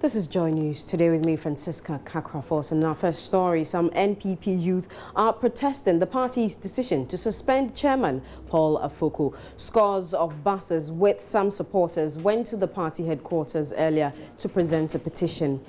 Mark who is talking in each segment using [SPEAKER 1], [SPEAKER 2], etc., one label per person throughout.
[SPEAKER 1] This is Joy News. Today with me, Francisca Kakrafos. And our first story, some NPP youth are protesting the party's decision to suspend Chairman Paul Afoko. Scores of buses with some supporters went to the party headquarters earlier to present a petition.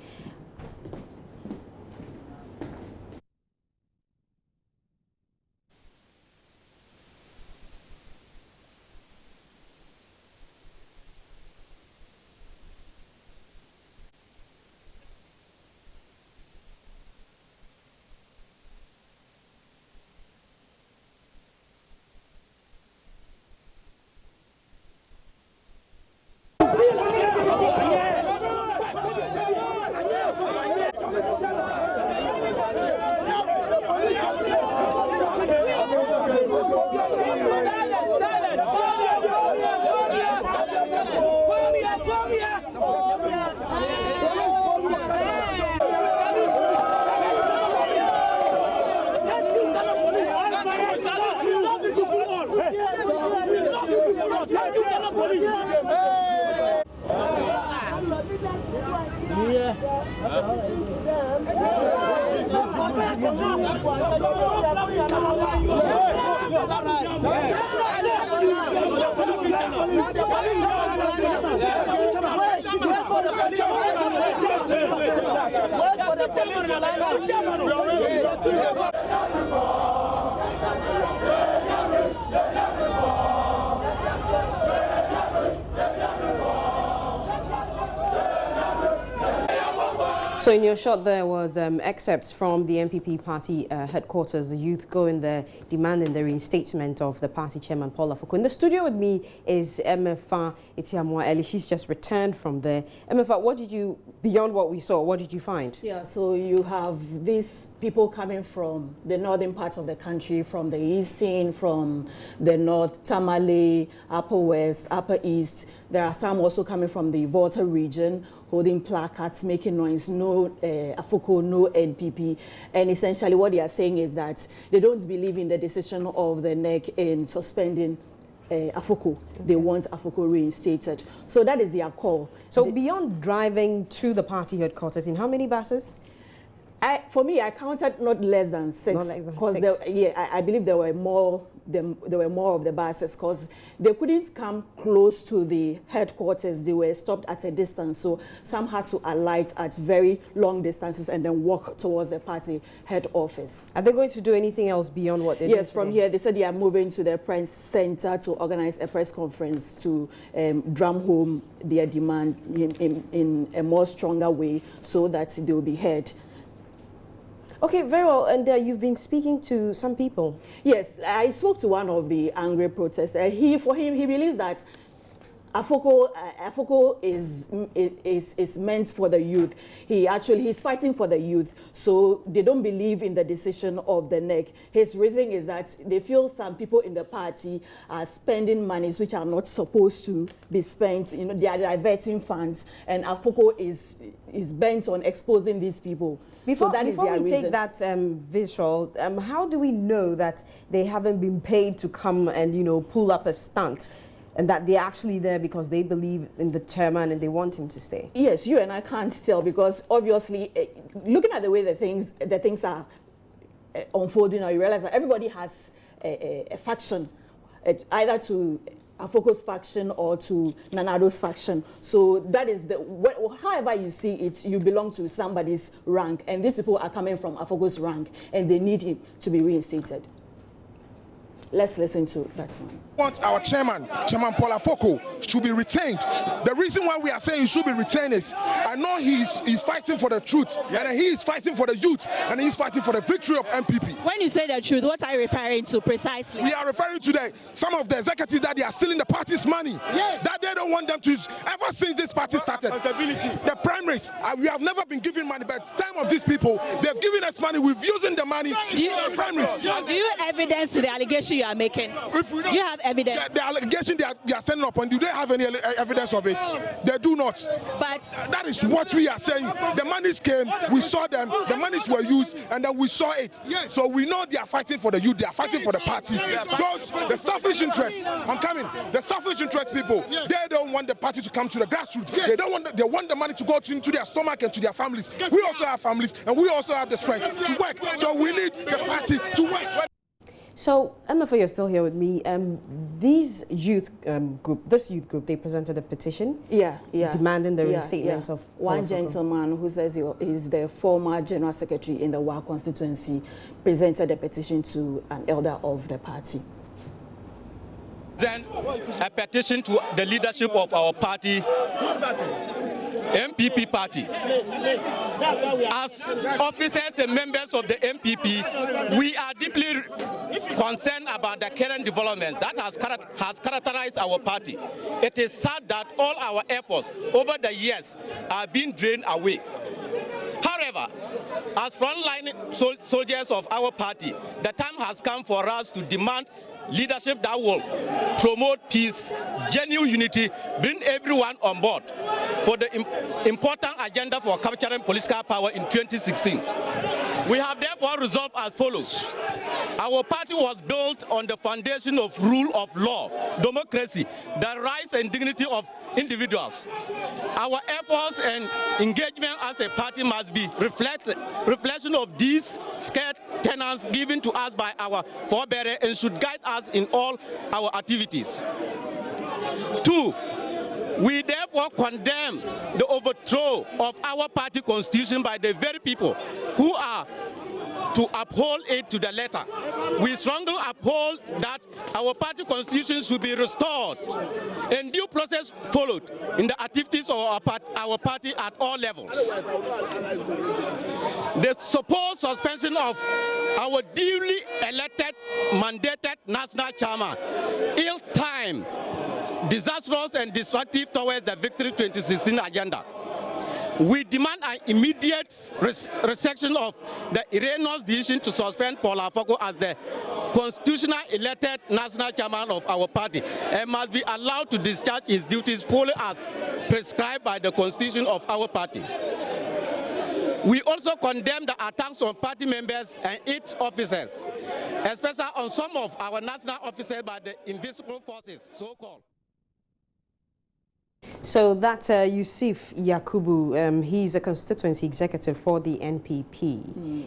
[SPEAKER 1] So in your shot there was excerpts from the NPP party headquarters, the youth going there demanding the reinstatement of the party chairman Paul Afoko. In the studio with me is Emefa Etiamwa-Eli. She's just returned from there. Emefa, what did you, beyond what we saw, what did you find?
[SPEAKER 2] Yeah, so you have these people coming from the northern part of the country, from the eastern, from the north, Tamale, Upper West, Upper East. There are some also coming from the Volta region, holding placards, making noise, no Afoko, no NPP. And essentially what they are saying is that they don't believe in the decision of the NEC in suspending Afoko. Okay. They want Afoko reinstated. So that is their call.
[SPEAKER 1] So beyond driving to the party headquarters, in how many buses?
[SPEAKER 2] For me, I counted not less than 6.
[SPEAKER 1] Not less than 6.
[SPEAKER 2] Yeah, I believe there were more of the buses because they couldn't come close to the headquarters. They were stopped at a distance, so some had to alight at very long distances and then walk towards the party head office.
[SPEAKER 1] Are they going to do anything else beyond what they did?
[SPEAKER 2] Yes, from here they said they are moving to the press center to organize a press conference to drum home their demand in a more stronger way so that they will be heard.
[SPEAKER 1] Okay, very well. And you've been speaking to some people.
[SPEAKER 2] Yes, I spoke to one of the angry protesters. He believes that Afoko is meant for the youth. He's fighting for the youth. So they don't believe in the decision of the NEC. His reason is that they feel some people in the party are spending monies which are not supposed to be spent. You know, they are diverting funds, and Afoko is bent on exposing these people.
[SPEAKER 1] Before we take that visual, how do we know that they haven't been paid to come and, you know, pull up a stunt, and that they're actually there because they believe in the chairman and they want him to stay? Yes,
[SPEAKER 2] you and I can't tell because obviously, looking at the way the things are unfolding, now you realize that everybody has a faction, either to Afoko's faction or to Nanado's faction. So that is however you see it, you belong to somebody's rank, and these people are coming from Afoko's rank, and they need him to be reinstated. Let's listen to that one.
[SPEAKER 3] We want our chairman Paul Afoko, to be retained. The reason why we are saying he should be retained is I know he's fighting for the truth, and he is fighting for the youth, and he's fighting for the victory of NPP.
[SPEAKER 4] When you say the truth, what are you referring to precisely?
[SPEAKER 3] We are referring to some of the executives that they are stealing the party's money. Yes. That they don't want them to use. Ever since this party started, the primaries, we have never been given money, but time of these people, they've given us money, we've using the money.
[SPEAKER 4] Do you evidence to the allegation allegation you are making?
[SPEAKER 3] If we
[SPEAKER 4] do you have evidence?
[SPEAKER 3] The allegation they are sending upon, do they have any evidence of it? They do not.
[SPEAKER 4] But
[SPEAKER 3] that is what we are saying. The monies came, we saw them, the monies were used, and then we saw it. So we know they are fighting for the youth, they are fighting for the party. The selfish interests, the selfish interest people, they don't want the party to come to the grassroots. They want the money to go into their stomach and to their families. We also have families, and we also have the strength to work. So we need the party to work.
[SPEAKER 1] So, MFA, you're still here with me. This youth group, they presented a petition. Demanding the reinstatement of
[SPEAKER 2] one gentleman who says he is the former general secretary in the WA constituency presented a petition to an elder of the party.
[SPEAKER 5] Then a petition to the leadership of our party, NPP party. As officers and members of the NPP, we are deeply concerned about the current development that has characterized our party. It is sad that all our efforts over the years are being drained away. However, as frontline soldiers of our party, the time has come for us to demand leadership that will promote peace, genuine unity, bring everyone on board for the important agenda for capturing political power in 2016. We have therefore resolved as follows. Our party was built on the foundation of rule of law, democracy, the rights and dignity of individuals. Our efforts and engagement as a party must be reflection of these scared tenets given to us by our forebears and should guide us in all our activities. 2, we therefore condemn the overthrow of our party constitution by the very people who are to uphold it to the letter. We strongly uphold that our party constitution should be restored and due process followed in the activities of our party at all levels. The supposed suspension of our duly elected, mandated national chairman, ill-timed, disastrous and destructive towards the Victory 2016 agenda. We demand an immediate resection of the erroneous decision to suspend Paul Afoko as the constitutional elected national chairman of our party and must be allowed to discharge his duties fully as prescribed by the constitution of our party. We also condemn the attacks on party members and its officers, especially on some of our national officers by the invisible forces, so-called.
[SPEAKER 1] So that's Yusuf Yakubu. He's a constituency executive for the NPP.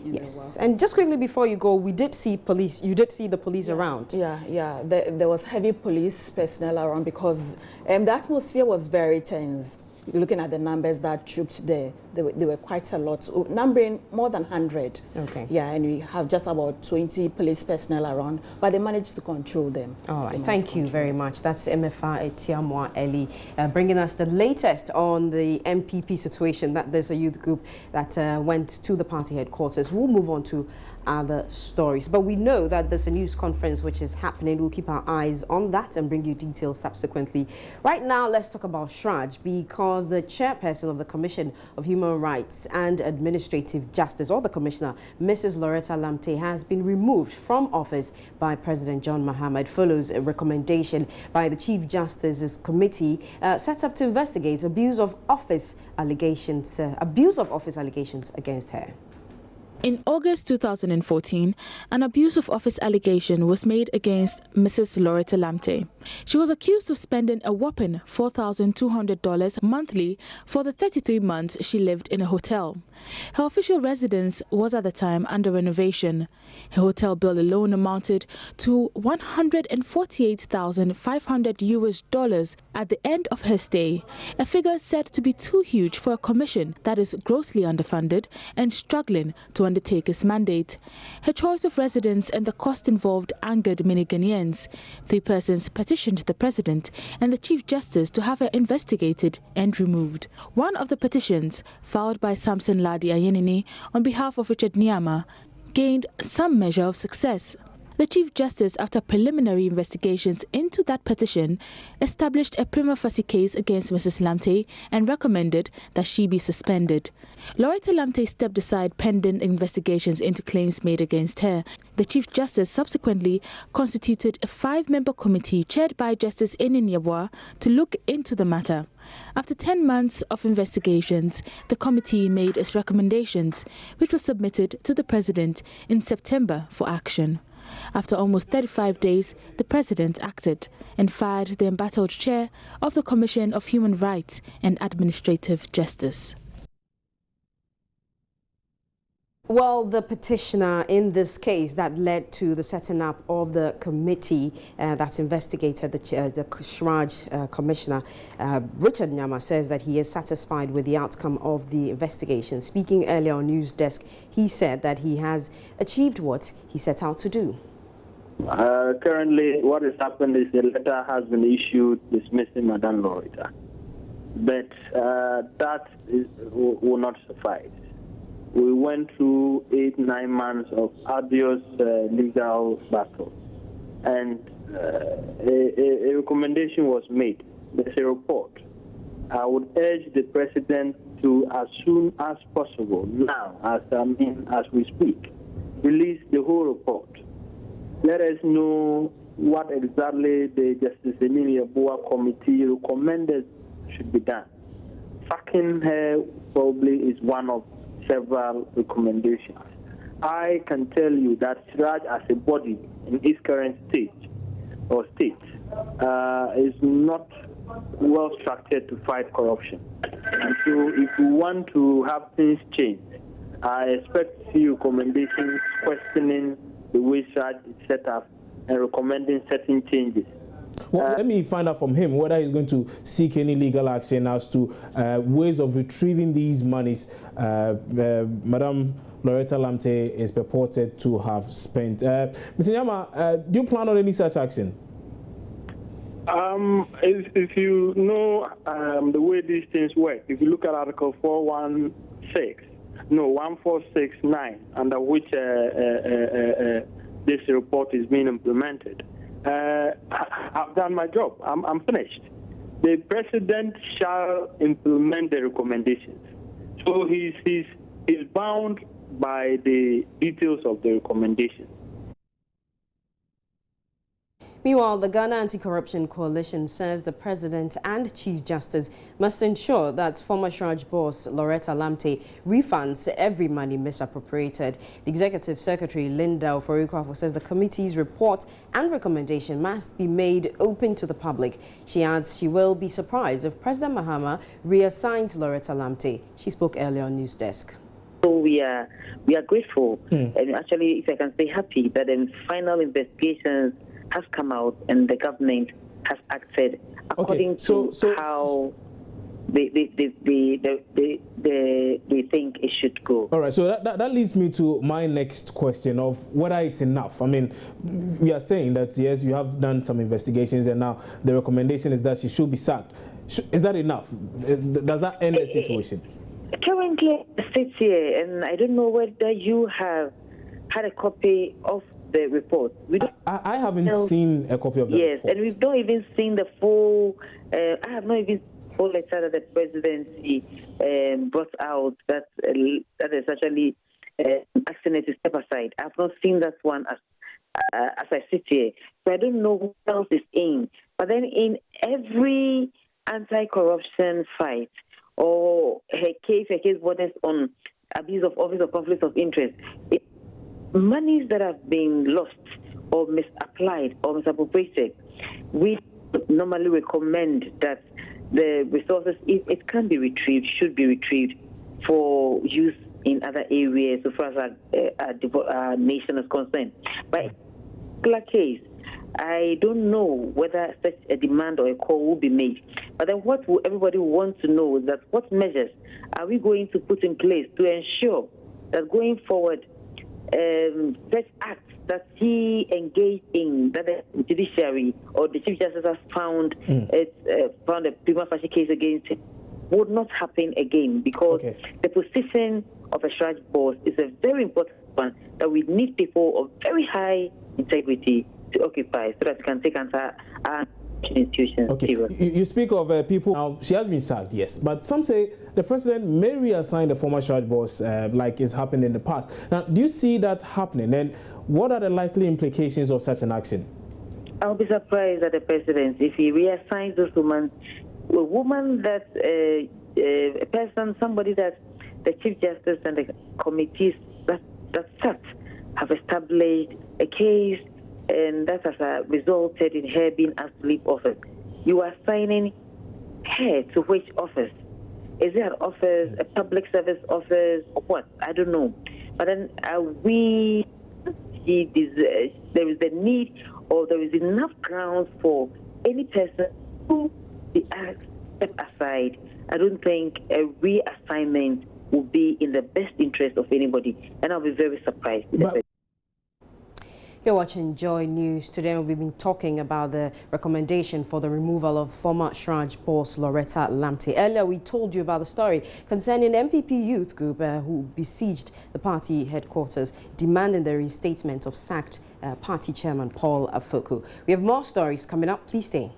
[SPEAKER 1] Yes. And just quickly before you go, we did see police. You did see the police around.
[SPEAKER 2] Yeah. There was heavy police personnel around because the atmosphere was very tense. Looking at the numbers that trooped there, they were quite a lot, numbering more than 100.
[SPEAKER 1] Okay.
[SPEAKER 2] Yeah, and we have just about 20 police personnel around, but they managed to control them.
[SPEAKER 1] All right, thank you very much. That's MFA Etiamwa Eli bringing us the latest on the NPP situation, that there's a youth group that went to the party headquarters. We'll move on to other stories, but we know that there's a news conference which is happening. We'll keep our eyes on that and bring you details subsequently. Right now, let's talk about Shraj, because the chairperson of the Commission of Human Rights and Administrative Justice, or the Commissioner, Mrs. Loretta Lamte, has been removed from office by President John Mahama. It follows a recommendation by the Chief Justice's committee set up to investigate abuse of office allegations against her.
[SPEAKER 6] In August 2014, an abuse of office allegation was made against Mrs. Loretta Lamte. She was accused of spending a whopping $4,200 monthly for the 33 months she lived in a hotel. Her official residence was at the time under renovation. Her hotel bill alone amounted to $148,500 at the end of her stay, a figure said to be too huge for a commission that is grossly underfunded and struggling to undertake its mandate. Her choice of residence and the cost involved angered many Ghanaians. 3 persons petitioned the President and the Chief Justice to have her investigated and removed. One of the petitions, filed by Samson Ladi Ayenini on behalf of Richard Nyama, gained some measure of success. The Chief Justice, after preliminary investigations into that petition, established a prima facie case against Mrs. Lamte and recommended that she be suspended. Loretta Lamte stepped aside pending investigations into claims made against her. The Chief Justice subsequently constituted a 5-member committee chaired by Justice Enin Yeboah to look into the matter. After 10 months of investigations, the committee made its recommendations, which were submitted to the President in September for action. After almost 35 days, the President acted and fired the embattled chair of the Commission of Human Rights and Administrative Justice.
[SPEAKER 1] Well, the petitioner in this case that led to the setting up of the committee that investigated the Shraj Commissioner, Richard Nyama, says that he is satisfied with the outcome of the investigation. Speaking earlier on News Desk, he said that he has achieved what he set out to do.
[SPEAKER 7] Currently, what has happened is a letter has been issued dismissing Madame Loretta, but that will not suffice. We went through 8-9 months of arduous legal battle, and a recommendation was made. There's a report. I would urge the President to, as soon as possible, now, as we speak, release the whole report. Let us know what exactly the Justice Enin Yeboah committee recommended should be done. Sacking her probably is one of several recommendations. I can tell you that Shraj as a body in its current state is not well structured to fight corruption. And so if we want to have things change, I expect to see recommendations questioning the way Shraj is set up and recommending certain changes.
[SPEAKER 8] Well, let me find out from him whether he's going to seek any legal action as to ways of retrieving these monies Madam Loretta Lamte is purported to have spent. Mr. Nyama, do you plan on any such action?
[SPEAKER 7] If you know the way these things work, if you look at Article 1469, under which this report is being implemented, I've done my job. I'm finished. The President shall implement the recommendations. So he's bound by the details of the recommendations.
[SPEAKER 1] Meanwhile, the Ghana Anti-Corruption Coalition says the President and Chief Justice must ensure that former Shraj boss Loretta Lamte refunds every money misappropriated. The Executive Secretary Linda Oforikwafu says the committee's report and recommendation must be made open to the public. She adds she will be surprised if President Mahama reassigns Loretta Lamte. She spoke earlier on News Desk.
[SPEAKER 9] So we are grateful and actually, if I can say, happy that the final investigations has come out and the government has acted according to how they think it should go.
[SPEAKER 8] All right, so that leads me to my next question of whether it's enough. I mean, we are saying that, yes, you have done some investigations and now the recommendation is that she should be sacked. Is that enough? Does that end the situation?
[SPEAKER 9] Currently, I sit here and I don't know whether you have had a copy of the report.
[SPEAKER 8] I haven't seen a copy of the report. Yes,
[SPEAKER 9] and we've not even seen the full, I have not even seen the full letter that the presidency brought out that is actually asking it to step aside. I have not seen that one as I sit here. So I don't know who else is in. But then in every anti-corruption fight or her case borders on abuse of office or conflict of interest, monies that have been lost or misapplied or misappropriated, we normally recommend that the resources, if it can be retrieved, should be retrieved for use in other areas so far as our nation is concerned. But in a particular case, I don't know whether such a demand or a call will be made. But then what everybody wants to know is that what measures are we going to put in place to ensure that going forward, such acts that he engaged in, that the judiciary or the Chief Justice has found a prima facie case against him, would not happen again, because the position of a Shraj boss is a very important one that we need people of very high integrity to occupy, so that we can take our institutions seriously.
[SPEAKER 8] You speak of people. Now, she has been sacked, yes, but some say the president may reassign the former Shraj boss like it's happened in the past. Now, do you see that happening, and what are the likely implications of such an action?
[SPEAKER 9] I'll be surprised at the president if he reassigns this woman, a woman that a person, somebody that the Chief Justice and the committees that sat have established a case, and that has resulted in her being asked to leave office. You are assigning her to which office? Is it an office, a public service office, or what? I don't know. But then there is the need, or there is enough grounds for any person to be asked step aside. I don't think a reassignment will be in the best interest of anybody, and I'll be very surprised.
[SPEAKER 1] You're watching Joy News. Today we've been talking about the recommendation for the removal of former Shraj boss Loretta Lamte. Earlier we told you about the story concerning NPP Youth Group who besieged the party headquarters demanding the reinstatement of sacked party chairman Paul Afoko. We have more stories coming up. Please stay.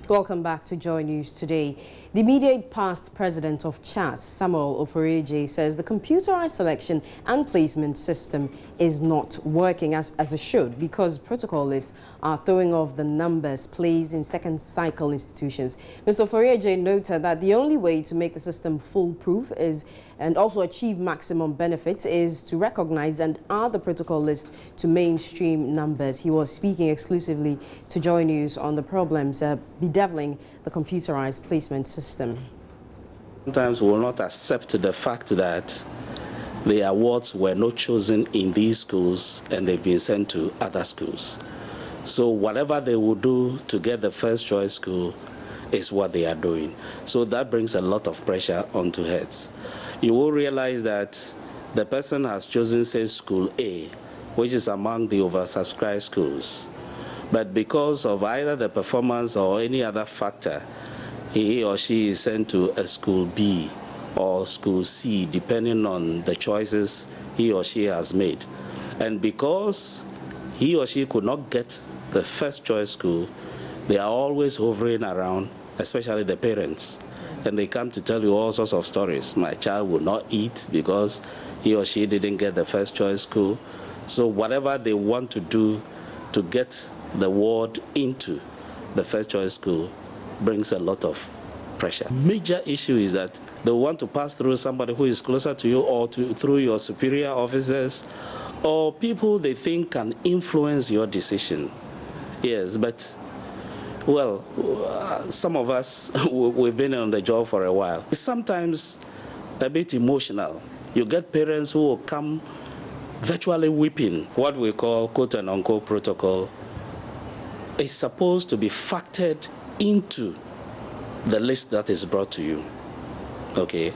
[SPEAKER 1] Welcome back to Joy News Today. The immediate past president of CHAS, Samuel Oforeje, says the computerized selection and placement system is not working as it should because protocol lists are throwing off the numbers placed in second cycle institutions. Mr. Oforeje noted that the only way to make the system foolproof and also achieve maximum benefits is to recognize and add the protocol list to mainstream numbers. He was speaking exclusively to Joy News on the problems bedeviling the computerized placement system.
[SPEAKER 10] Sometimes we will not accept the fact that the awards were not chosen in these schools and they've been sent to other schools. So whatever they will do to get the first choice school is what they are doing. So that brings a lot of pressure onto heads. You will realize that the person has chosen, say, school A, which is among the oversubscribed schools. But because of either the performance or any other factor, he or she is sent to a school B or school C, depending on the choices he or she has made. And because he or she could not get the first choice school, they are always hovering around, especially the parents. And they come to tell you all sorts of stories. My child will not eat because he or she didn't get the first choice school. So whatever they want to do to get the ward into the first choice school brings a lot of pressure. Major issue is that they want to pass through somebody who is closer to you or through your superior officers or people they think can influence your decision. Yes, but well, some of us, we've been on the job for a while. It's sometimes a bit emotional. You get parents who will come virtually weeping. What we call quote and unquote protocol is supposed to be factored into the list that is brought to you. Okay?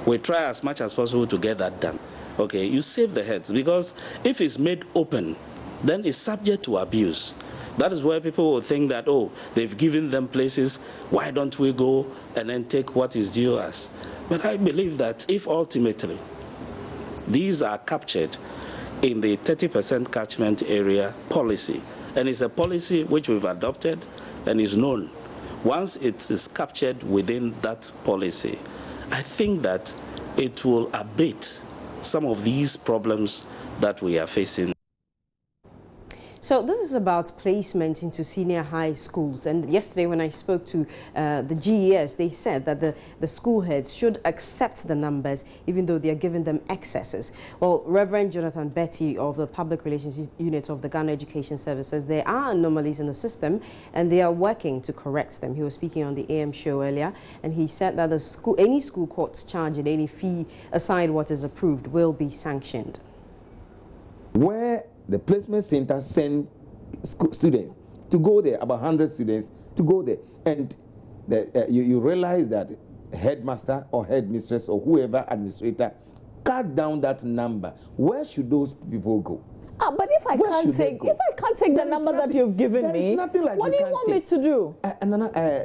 [SPEAKER 10] We try as much as possible to get that done. Okay? You save the heads because if it's made open, then it's subject to abuse. That is where people will think that, oh, they've given them places, why don't we go and then take what is due us? But I believe that if ultimately these are captured in the 30% catchment area policy, and it's a policy which we've adopted and is known, once it is captured within that policy, I think that it will abate some of these problems that we are facing.
[SPEAKER 1] So this is about placement into senior high schools. And yesterday when I spoke to the GES, they said that the school heads should accept the numbers even though they are giving them excesses. Well, Reverend Jonathan Betty of the Public Relations Unit of the Ghana Education Service says there are anomalies in the system and they are working to correct them. He was speaking on the AM show earlier and he said that any school courts charging any fee aside what is approved will be sanctioned.
[SPEAKER 11] Where the placement center send students to go there, about 100 students to go there, and you realize that headmaster or headmistress or whoever administrator cut down that number, where should those people go?
[SPEAKER 12] But if I can't take the number that you've given me, what do you want me to do?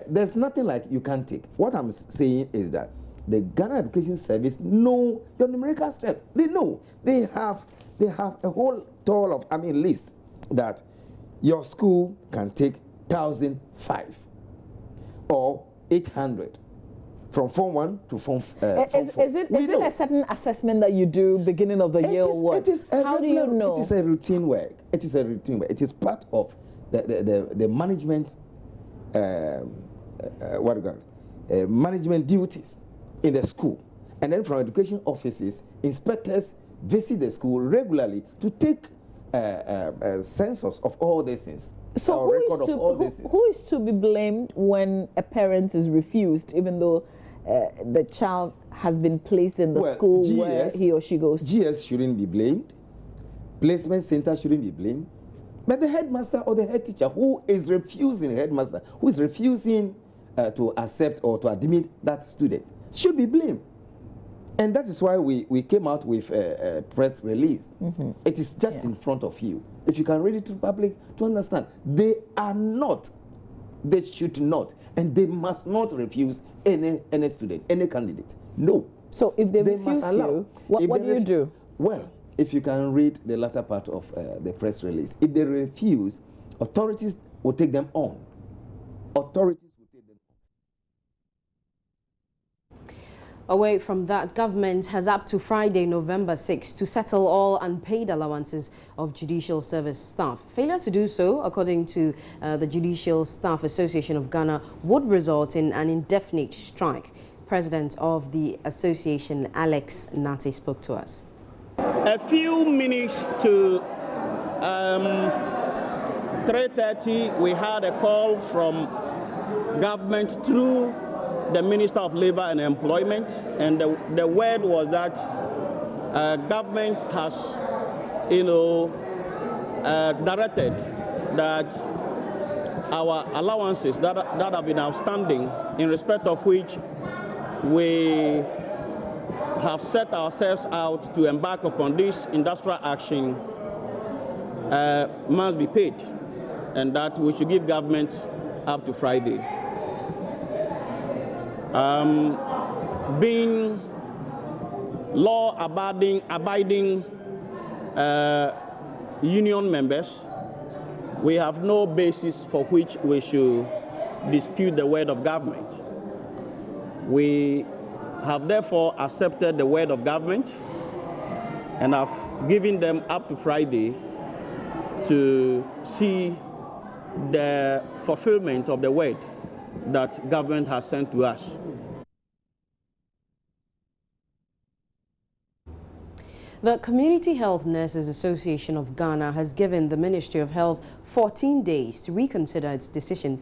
[SPEAKER 11] There's nothing like you can't take. What I'm saying is that the Ghana Education Service know your numerical strength. They know. They have a whole toll of list that your school can take 1,005 or 800 from Form 1 to Form 4.
[SPEAKER 12] Is it a certain assessment that you do beginning of the year or what? How do you know?
[SPEAKER 11] It is a routine work. It is a routine work. It is part of the management management duties in the school. And then from education offices, inspectors visit the school regularly to take a census of all these things.
[SPEAKER 12] So who is to be blamed when a parent is refused, even though the child has been placed in the school where he or she goes?
[SPEAKER 11] GS shouldn't be blamed. Placement center shouldn't be blamed. But the headmaster or the head teacher who is refusing, to accept or to admit that student should be blamed. And that is why we came out with a press release. Mm-hmm. It is just in front of you. If you can read it to the public to understand, they should not, and they must not refuse any student, any candidate. No.
[SPEAKER 12] So if they refuse you, what do you do?
[SPEAKER 11] Well, if you can read the latter part of the press release, if they refuse, authorities will take them on.
[SPEAKER 1] Away from that, government has up to Friday, November 6 to settle all unpaid allowances of judicial service staff. Failure to do so, according to the Judicial Staff Association of Ghana, would result in an indefinite strike. President of the association, Alex Nate, spoke to us.
[SPEAKER 13] A few minutes to 3:30, we had a call from government through the Minister of Labour and Employment, and the word was that government has, directed that our allowances that have been outstanding, in respect of which we have set ourselves out to embark upon this industrial action, must be paid, and that we should give government up to Friday. Being law-abiding union members, we have no basis for which we should dispute the word of government. We have therefore accepted the word of government and have given them up to Friday to see the fulfillment of the word that government has sent to us.
[SPEAKER 1] The Community Health Nurses Association of Ghana has given the Ministry of Health 14 days to reconsider its decision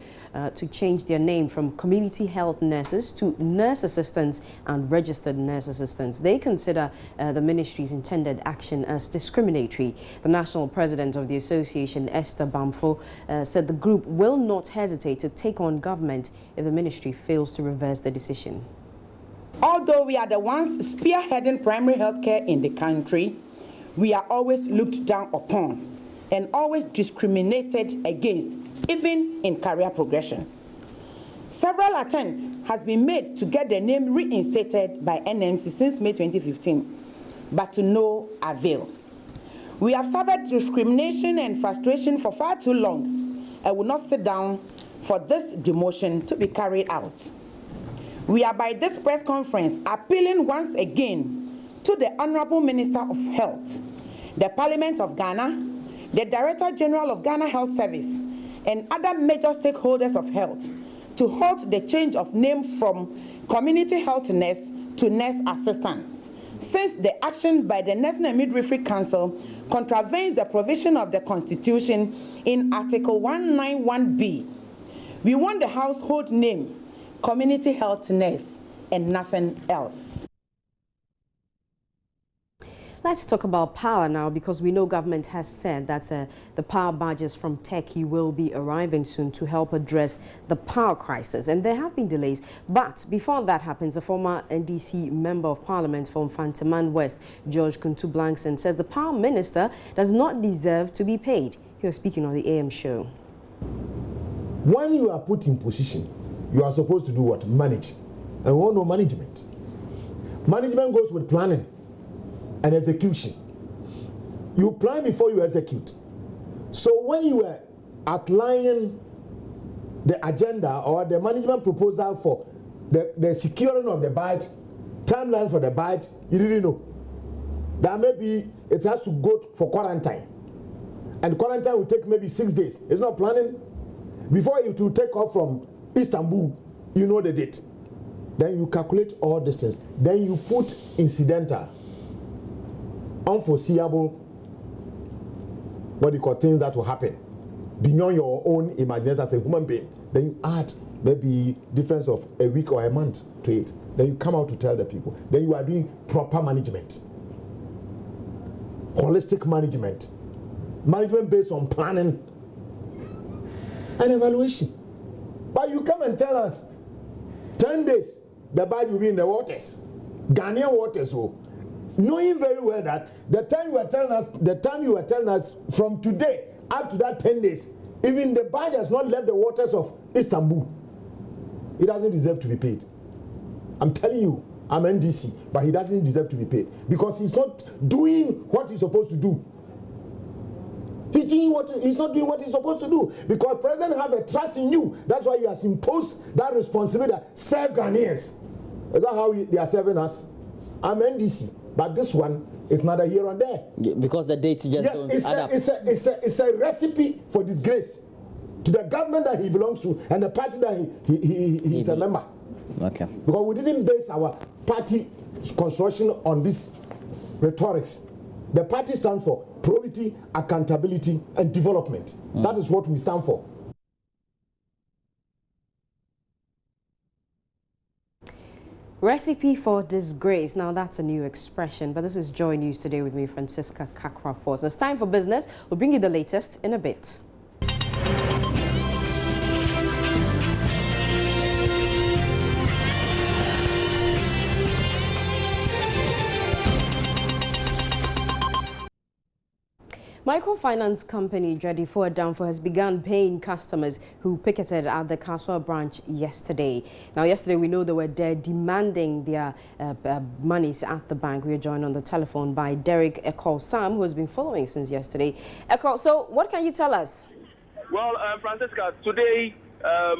[SPEAKER 1] to change their name from Community Health Nurses to Nurse Assistants and Registered Nurse Assistants. They consider the ministry's intended action as discriminatory. The national president of the association, Esther Bamfo, said the group will not hesitate to take on government if the ministry fails to reverse the decision.
[SPEAKER 14] Although we are the ones spearheading primary health care in the country, we are always looked down upon and always discriminated against, even in career progression. Several attempts has been made to get the name reinstated by NMC since May 2015, but to no avail. We have suffered discrimination and frustration for far too long and will not sit down for this demotion to be carried out. We are by this press conference appealing once again to the Honorable Minister of Health, the Parliament of Ghana, the Director General of Ghana Health Service, and other major stakeholders of health to halt the change of name from Community Health Nurse to Nurse Assistant, since the action by the Nursing and Midwifery Council contravenes the provision of the Constitution in Article 191B. We want the household name Community Health Nurse and nothing else.
[SPEAKER 1] Let's talk about power now, because we know government has said that the power barges from Turkey will be arriving soon to help address the power crisis, and there have been delays. But before that happens, a former NDC member of parliament from Fanteman West, George Kuntublankson, says the power minister does not deserve to be paid. He was speaking on the AM show.
[SPEAKER 15] When you are put in position, you are supposed to do what? Manage. And we all know management. Management goes with planning and execution. You plan before you execute. So when you were outlining the agenda or the management proposal for the securing of the budget, timeline for the budget, you didn't know that maybe it has to go for quarantine, and quarantine will take maybe 6 days. It's not planning. Before it will take off from Istanbul, you know the date. Then you calculate all distance. Then you put incidental, unforeseeable, what you call things that will happen beyond your own imagination as a human being. Then you add maybe difference of a week or a month to it. Then you come out to tell the people. Then you are doing proper management, holistic management, management based on planning and evaluation. But you come and tell us 10 days the bag will be in the waters, Ghanaian waters, so knowing very well that the time you were telling us from today up to that 10 days, even the bag has not left the waters of Istanbul, he doesn't deserve to be paid. I'm telling you, I'm NDC, but he doesn't deserve to be paid because he's not doing what he's supposed to do. He's not doing what he's supposed to do because President have a trust in you. That's why he has imposed that responsibility. Serve Ghanaians. Is that how they are serving us? I'm NDC, but this one is neither here or there.
[SPEAKER 16] Yeah, because the dates just don't add up.
[SPEAKER 15] It's a recipe for disgrace to the government that he belongs to and the party that he's a member.
[SPEAKER 16] Okay. Because
[SPEAKER 15] we didn't base our party construction on this rhetorics. The party stands for probity, accountability, and development. That is what we stand for.
[SPEAKER 1] Recipe for disgrace. Now that's a new expression, but this is Joy News Today with me, Francisca Kakra-Force. It's time for business. We'll bring you the latest in a bit. Microfinance company Judicial has begun paying customers who picketed at the Kaswa branch yesterday. Now, yesterday we know they were there demanding their monies at the bank. We are joined on the telephone by Derek Ekol Sam, who has been following since yesterday. Ekol, so what can you tell us?
[SPEAKER 17] Well, Francisca, today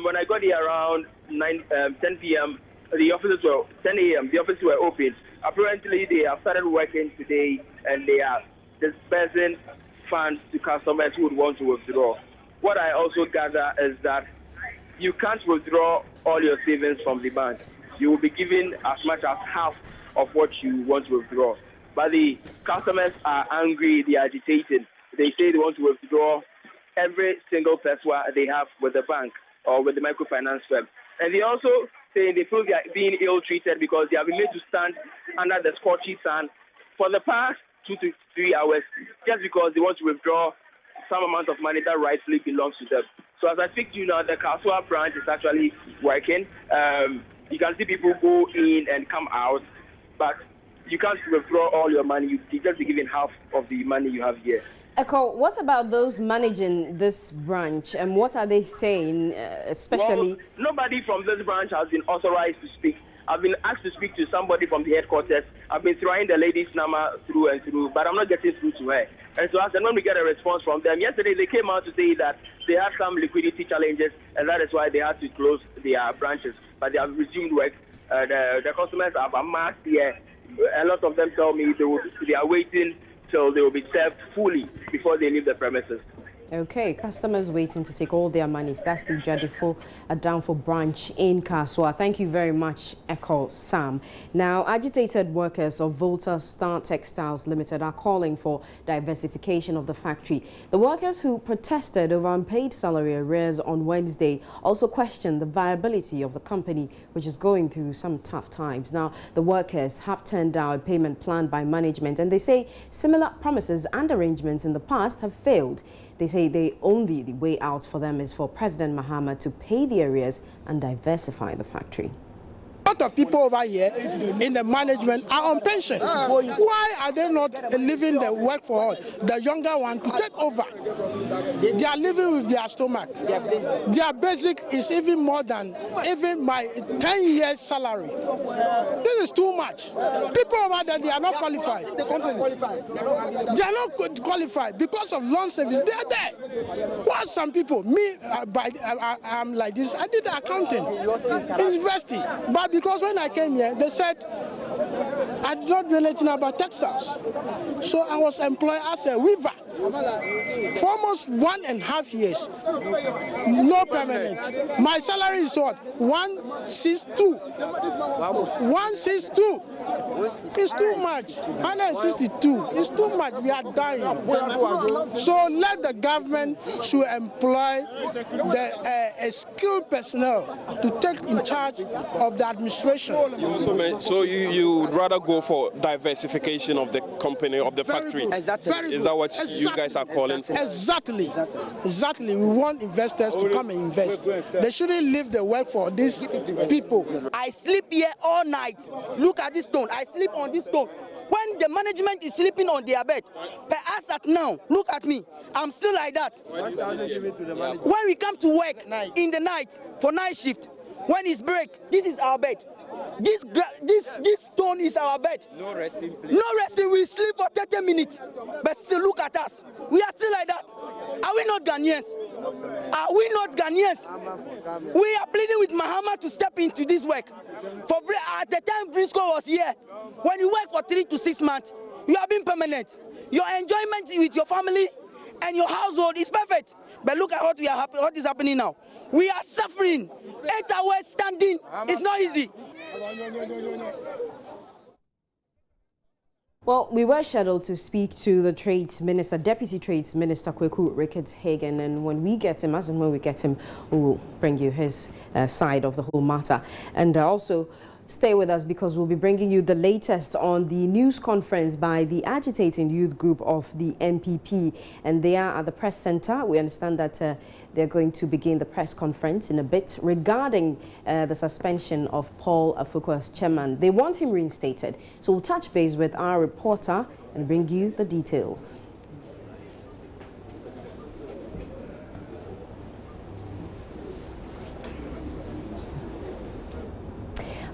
[SPEAKER 17] when I got here around 10 p.m., the offices were 10 a.m. The offices were open. Apparently, they have started working today, and they are dispersing funds to customers who would want to withdraw. What I also gather is that you can't withdraw all your savings from the bank. You will be given as much as half of what you want to withdraw. But the customers are angry, they are agitated. They say they want to withdraw every single pesewa they have with the bank or with the microfinance firm. And they also say they feel they are being ill-treated because they have been made to stand under the scorching sun for the past 2 to 3 hours just because they want to withdraw some amount of money that rightfully belongs to them. So as I speak to you now, the Kaswa branch is actually working. You can see people go in and come out, but you can't withdraw all your money. You just be given half of the money you have here.
[SPEAKER 1] Echo, what about those managing this branch, and what are they saying, especially?
[SPEAKER 17] Well, nobody from this branch has been authorized to speak. I've been asked to speak to somebody from the headquarters. I've been trying the lady's number through and through, but I'm not getting through to her. And so when we get a response from them, yesterday they came out to say that they had some liquidity challenges, and that is why they had to close their branches. But they have resumed work. The customers have amassed here. A lot of them tell me they are waiting till they will be served fully before they leave the premises.
[SPEAKER 1] Okay, customers waiting to take all their monies. That's the Judicial Adamfo branch in Kaswa. Thank you very much, Echo Sam. Now, agitated workers of Volta Star Textiles Limited are calling for diversification of the factory. The workers who protested over unpaid salary arrears on Wednesday also questioned the viability of the company, which is going through some tough times. Now, the workers have turned down a payment plan by management, and they say similar promises and arrangements in the past have failed. They say the way out for them is for President Mahama to pay the arrears and diversify the factory.
[SPEAKER 18] A lot of people over here in the management are on pension. Why are they not leaving the work for us, the younger one, to take over? They are living with their stomach. Their basic is even more than even my 10 years salary. This is too much. People over there, they are not qualified. They are not qualified because of loan service. They are there. Why some people? Me, I'm like this. I did accounting in university, but because when I came here, they said I did not know anything about textiles. So I was employed as a weaver for almost 1.5 years. No permanent. My salary is what? 162. 162. It's too much. 162. It's too much. We are dying. So let the government should employ a skilled personnel to take in charge of the administration.
[SPEAKER 19] So you would rather go for diversification of the company, of the factory?
[SPEAKER 18] Exactly.
[SPEAKER 19] Is that what you guys are calling for?
[SPEAKER 18] Exactly. Exactly. We want investors to come and invest. They shouldn't leave the work for these people.
[SPEAKER 14] I sleep here all night. Look at this stone. I sleep on this stone. When the management is sleeping on their bed, but as at now, look at me. I'm still like that. When we come to work in the night for night shift, when it's break, this is our bed. This stone is our bed.
[SPEAKER 19] No resting, please.
[SPEAKER 14] No resting. We sleep for 30 minutes. But still, look at us. We are still like that. Are we not Ghanaians? Are we not Ghanaians? We are pleading with Mahama to step into this work. At the time Briscoe was here, when you work for 3 to 6 months, you have been permanent. Your enjoyment with your family and your household is perfect. But look at what is happening now. We are suffering. 8 hours standing. It's not easy.
[SPEAKER 1] Well, we were scheduled to speak to the Trades Minister, Deputy Trades Minister Kweku Ricketts-Hagen, and when we get him, we will bring you his side of the whole matter. And also, stay with us because we'll be bringing you the latest on the news conference by the agitating youth group of the NPP, and they are at the press center. We understand that they're going to begin the press conference in a bit regarding the suspension of Paul Afoko as chairman. They want him reinstated. So we'll touch base with our reporter and bring you the details.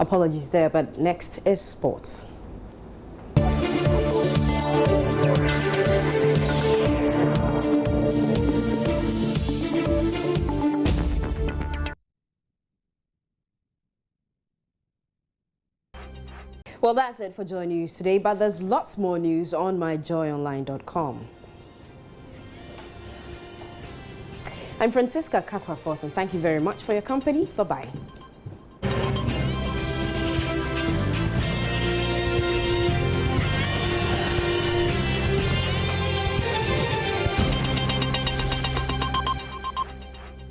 [SPEAKER 1] Apologies there, but next is sports. Well, that's it for Joy News today, but there's lots more news on myjoyonline.com. I'm Francisca Kakwa-Foss, and thank you very much for your company. Bye-bye.